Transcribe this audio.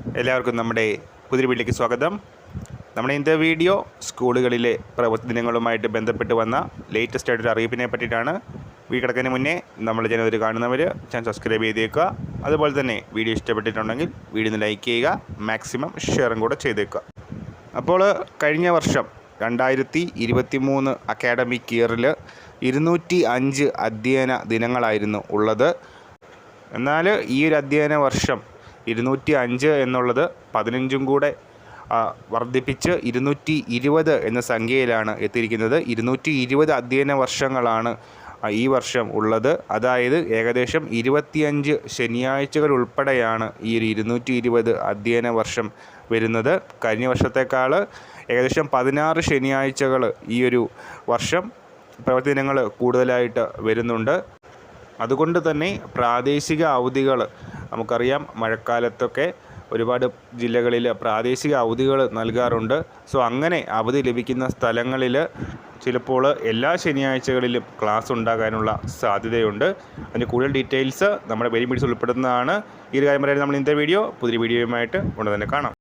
എല്ലാവർക്കും നമ്മുടെ പുതിയ വീട്ടിലേക്ക് സ്വാഗതം. നമ്മുടെ ഇന്നത്തെ വീഡിയോ സ്കൂളുകളിലെ പ്രവൃത്തി ദിനങ്ങളുമായിട്ട് ബന്ധപ്പെട്ട് വന്ന ലേറ്റസ്റ്റ് ആയിട്ടൊരു അറിയിപ്പിനെ പറ്റിയിട്ടാണ്. വീഡിയോ കിടക്കുന്നതിന് മുന്നേ നമ്മൾ ചാനൽ കാണുന്നവർ ചാനൽ സബ്സ്ക്രൈബ് ചെയ്തേക്കുക. അതുപോലെ തന്നെ വീഡിയോ ഇഷ്ടപ്പെട്ടിട്ടുണ്ടെങ്കിൽ വീഡിയോ ഒന്ന് ലൈക്ക് ചെയ്യുക, മാക്സിമം ഷെയറും കൂടെ ചെയ്തേക്കുക. അപ്പോൾ കഴിഞ്ഞ വർഷം 2023 അക്കാഡമിക് ഇയറിൽ 205 അധ്യയന ദിനങ്ങളായിരുന്നു ഉള്ളത്. എന്നാൽ ഈ ഒരു അധ്യയന വർഷം 205 എന്നുള്ളത് 15 കൂടെ വർദ്ധിപ്പിച്ച് 220 എന്ന സംഖ്യയിലാണ് എത്തിയിരിക്കുന്നത്. 220 അധ്യയന വർഷങ്ങളാണ് ഈ വർഷം ഉള്ളത്. അതായത് ഏകദേശം 25 ശനിയാഴ്ചകൾ ഉൾപ്പെടെയാണ് ഈ ഒരു 220 അധ്യയന വർഷം വരുന്നത്. കഴിഞ്ഞ വർഷത്തേക്കാൾ ഏകദേശം 16 ശനിയാഴ്ചകൾ ഈ ഒരു വർഷം പ്രവൃത്തി ദിനങ്ങൾ കൂടുതലായിട്ട് വരുന്നുണ്ട്. അതുകൊണ്ട് തന്നെ പ്രാദേശിക അവധികൾ നമുക്കറിയാം, മഴക്കാലത്തൊക്കെ ഒരുപാട് ജില്ലകളിൽ പ്രാദേശിക അവധികൾ നൽകാറുണ്ട്. സോ അങ്ങനെ അവധി ലഭിക്കുന്ന സ്ഥലങ്ങളിൽ ചിലപ്പോൾ എല്ലാ ശനിയാഴ്ചകളിലും ക്ലാസ് ഉണ്ടാകാനുള്ള സാധ്യതയുണ്ട്. അതിന് കൂടുതൽ ഡീറ്റെയിൽസ് നമ്മുടെ വെരി മീഡിയസ് ഉൾപ്പെടുന്നതാണ്. ഈ ഒരു കാര്യം പറയാൻ നമ്മൾ ഇന്നത്തെ പുതിയ വീഡിയോയുമായിട്ട് ഉടൻ തന്നെ കാണാം.